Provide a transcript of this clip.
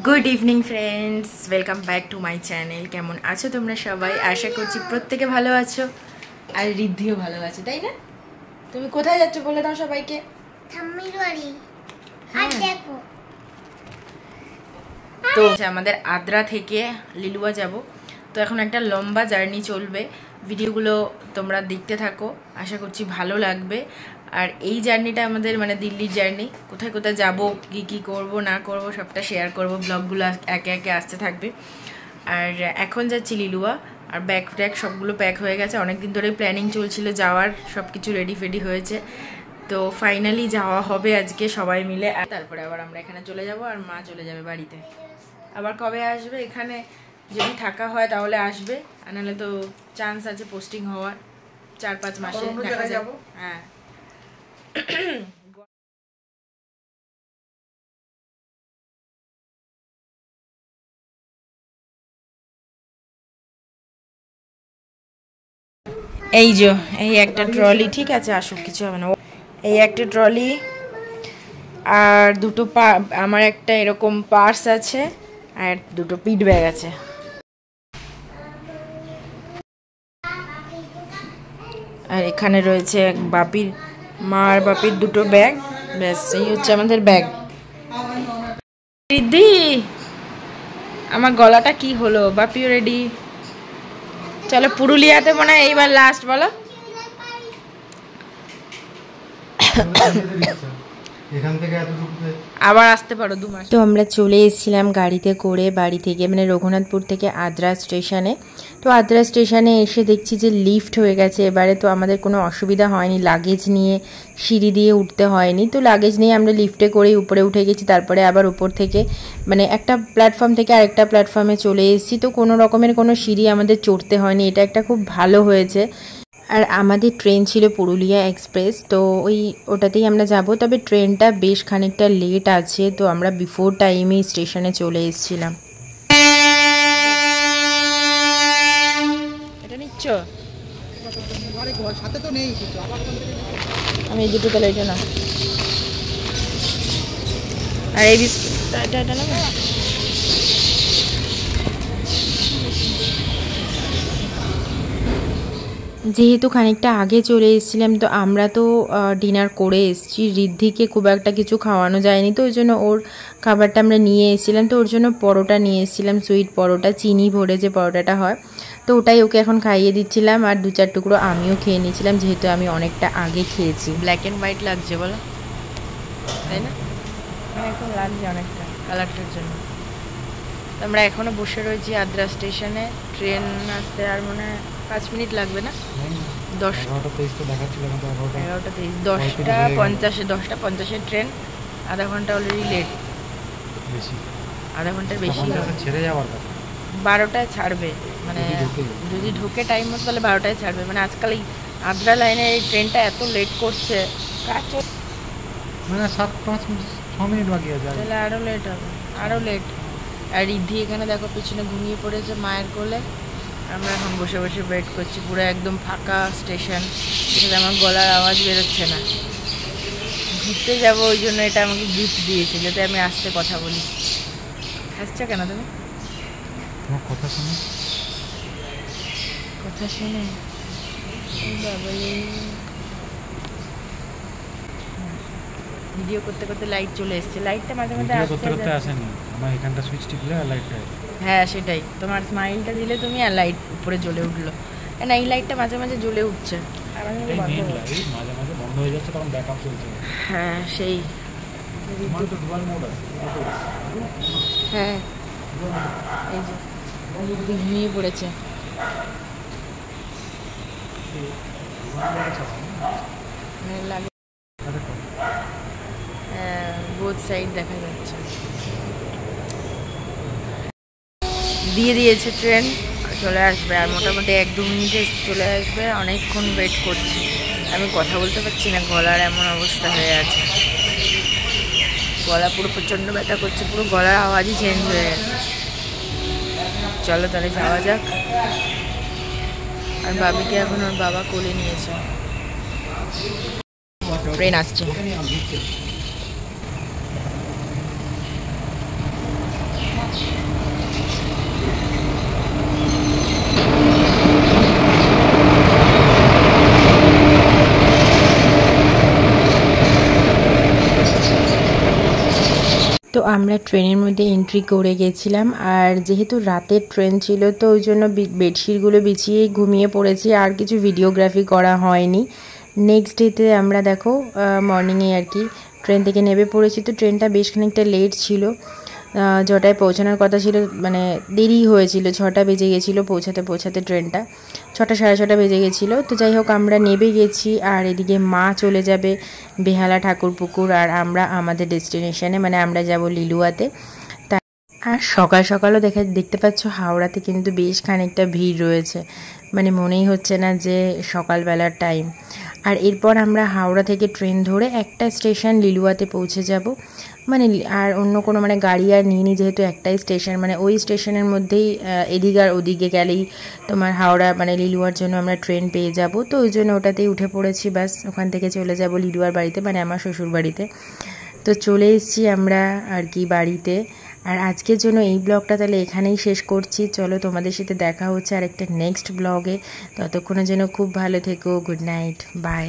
Good evening friends, welcome back to my channel. কেমন আছো তোমরা সবাই? আশা করছি প্রত্যেকে ভালো আছো, আর ঋদ্ধিও ভালো আছে, তাই না? তুমি কোথায় যাচ্ছ বলে দাও সবাইকে। ঠাম্মির বাড়ি। আর দেখো তো আমাদের আদ্রা থেকে লিলুয়া যাব। তো এখন একটা লম্বা জার্নি চলবে, ভিডিওগুলো তোমরা দেখতে থাকো, আশা করছি ভালো লাগবে। আর এই জার্নিটা আমাদের মানে দিল্লির জার্নি, কোথায় কোথায় যাবো, কী কী করবো না করবো সবটা শেয়ার করবো, ব্লগগুলো একে একে আসতে থাকবে। আর এখন যাচ্ছি লিলুয়া, আর ব্যাগ ট্যাগ সবগুলো প্যাক হয়ে গেছে, অনেকদিন ধরে প্ল্যানিং চলছিল যাওয়ার, সব কিছু রেডি ফেডি হয়েছে। তো ফাইনালি যাওয়া হবে আজকে সবাই মিলে। তারপরে আবার আমরা এখানে চলে যাব, আর মা চলে যাবে বাড়িতে। আবার কবে আসবে এখানে, যদি থাকা হয় তাহলে আসবে, আর নাহলে তো চান্স আছে পোস্টিং হওয়ার 4-5 মাসে দেখা যাবে। হ্যাঁ, এই যে এই একটা ট্রলি, ঠিক আছে আসুক, কিছু হবে না। এই একটা ট্রলি আর দুটো আমার একটা এরকম পার্স আছে, আর দুটো পিট ব্যাগ আছে। আর এখানে রয়েছে বাপির, মা আর বাপির দুটো ব্যাগ। ব্যাস, এই হচ্ছে আমাদের ব্যাগ। দিদি, আমার গলাটা কি হলো? বাপিও রেডি, চলো পুরুলিয়াতে মনে হয় এইবার লাস্ট, বলো। আবার আসতে পারো 2 মাস। তো আমরা চলে এসেছিলাম গাড়িতে করে বাড়ি থেকে, মানে রঘুনাথপুর থেকে আদ্রা স্টেশনে। তো আদ্রা স্টেশনে এসে দেখছি যে লিফট হয়ে গেছে এবারে, তো আমাদের কোনো অসুবিধা হয়নি, লাগেজ নিয়ে সিঁড়ি দিয়ে উঠতে হয়নি। তো লাগেজ নিয়ে আমরা লিফটে করেই উপরে উঠে গেছি, তারপরে আবার উপর থেকে মানে একটা প্ল্যাটফর্ম থেকে আরেকটা প্ল্যাটফর্মে চলে এসেছি। তো কোনো রকমের কোনো সিঁড়ি আমাদের চড়তে হয়নি, এটা একটা খুব ভালো হয়েছে। আর আমাদের ট্রেন ছিল পুরুলিয়া এক্সপ্রেস, তো ওটাতেই আমরা যাব। তবে ট্রেনটা বেশ খানিকটা লেট আছে, তো আমরা বিফোর টাইমেই স্টেশনে চলে এসেছিলাম। এটা নিচ্ছ? আমি এই দুটো তাহলে এটা না, আর এই বিস্কুটটা এটা না। যেহেতু খানিকটা আগে চলে এসেছিলাম, তো আমরা তো ডিনার করে এসেছি, ঋদ্ধিকে খুব একটা কিছু খাওয়ানো যায়নি, তো ওই জন্য ওর খাবারটা আমরা নিয়ে এসেছিলাম। তো ওর জন্য পরোটা নিয়ে এসেছিলাম, সুইট পরোটা, চিনি ভরে যে পরোটাটা হয়, তো ওটাই ওকে এখন খাইয়ে দিচ্ছিলাম। আর 2-4 টুকরো আমিও খেয়ে নিয়েছিলাম, যেহেতু আমি অনেকটা আগে খেয়েছি। ব্ল্যাক অ্যান্ড হোয়াইট লাগছে বলো, তাই না? এখন লাগছে অনেকটা কালারটার জন্য। তো আমরা এখনও বসে রয়েছি আদ্রা স্টেশনে, ট্রেন আসতে আর মনে হয় 5 মিনিট লাগবে না, 10:50 ট্রেন, আধা ঘন্টা অলরেডি লেট, আধা ঘন্টার বেশি ছেড়ে যাওয়ার কথা। 12টায় ছাড়বে, মানে যদি ঢুকে টাইম মতো তাহলে 12টায় ছাড়বে। মানে আজকাল এই আদ্রা লাইনে এই ট্রেনটা এত লেট করছে, মানে 7-5-6 মিনিট বাকি আছে, তাহলে আরও লেট হবে, আরও লেট। আর ঋদ্ধি এখানে দেখো পিছনে ঘুমিয়ে পড়েছে মায়ের কোলে, আমরা এখন বসে বসে ওয়েট করছি। পুরো একদম ফাঁকা স্টেশন, যেখানে আমার গলার আওয়াজ বেরোচ্ছে না। ঘুরতে যাবো ওই জন্য এটা আমাকে গিফট দিয়েছে, যাতে আমি আস্তে কথা বলি। হাসছো কেন তুমি? কথা শুনে কথা শুনে ভিডিও করতে করতে লাইট চলে এসছে, লাইটটা মাঝে মাঝে করতে আসেনি, আমার এখানটা সুইচ টিপলে আর লাইটটা। হ্যাঁ সেটাই, তোমার স্মাইলটা দিলে তুমি আর লাইট উপরে জ্বলে উঠলো। না, এই লাইটটা মাঝে মাঝে জ্বলে উঠছে, আর মাঝে মাঝে বন্ধ হয়ে যাচ্ছে, তখন ব্যাকআপ চলছে। হ্যাঁ সেই, হ্যাঁ এই যে ঘুমিয়ে পড়েছে। বোথ সাইড দেখা যাচ্ছে। দিয়ে দিয়েছে ট্রেন, চলে আসবে আর মোটামুটি 1-2 মিনিটে চলে আসবে। অনেকক্ষণ ওয়েট করছি, আমি কথা বলতে পারছি না, গলার এমন অবস্থা হয়ে আছে, গলা পুরো প্রচণ্ড ব্যথা করছে, পুরো গলার আওয়াজই চেঞ্জ হয়ে গেছে। চলো তাহলে যাওয়া যাক। আর বাবিকে এখন ওর বাবা কোলে নিয়েছে, ট্রেন আসছে। তো আমরা ট্রেনের মধ্যে এন্ট্রি করে গেছিলাম, আর যেহেতু রাতের ট্রেন ছিল তো ওই জন্য বেডশিটগুলো বিছিয়েই ঘুমিয়ে পড়েছি, আর কিছু ভিডিওগ্রাফি করা হয়নি। নেক্সট ডেতে আমরা দেখো মর্নিংয়ে আর কি ট্রেন থেকে নেমে পড়েছি। তো ট্রেনটা বেশ খানিকটা লেট ছিল, যটায় পৌঁছানোর কথা ছিল মানে দেরি হয়েছিল, 6টা বেজে গেছিলো পৌঁছাতে ট্রেনটা 6টা সাড়ে 6টা বেজে গেছিলো। তো যাই হোক আমরা নেমে গেছি, আর এদিকে মা চলে যাবে বেহালা ঠাকুরপুকুর, আর আমরা আমাদের ডেস্টিনেশনে মানে আমরা যাব লিলুয়াতে। আর সকাল সকালও দেখতে পাচ্ছ হাওড়াতে কিন্তু বেশ খানিকটা ভিড় রয়েছে, মানে মনেই হচ্ছে না যে সকালবেলার টাইম। আর এরপর আমরা হাওড়া থেকে ট্রেন ধরে একটা স্টেশন লিলুয়াতে পৌঁছে যাব, মানে আর অন্য কোনো মানে গাড়ি আর নিইনি, যেহেতু একটাই স্টেশন, মানে ওই স্টেশনের মধ্যেই এদিক আর ওদিকে গেলেই তোমার হাওড়া মানে লিলুয়ার জন্য আমরা ট্রেন পেয়ে যাব। তো ওই জন্য ওটাতেই উঠে পড়েছি, বাস ওখান থেকে চলে যাব লিলুয়ার বাড়িতে, মানে আমার শ্বশুর বাড়িতে। তো চলে এসেছি আমরা আর কি বাড়িতে। আর আজকের জন্য এই ব্লগটা তাহলে এখানেই শেষ করছি। চলো তোমাদের সাথে দেখা হচ্ছে আর একটা নেক্সট ব্লগে, ততক্ষণের জন্য খুব ভালো থেকো, গুড নাইট, বাই।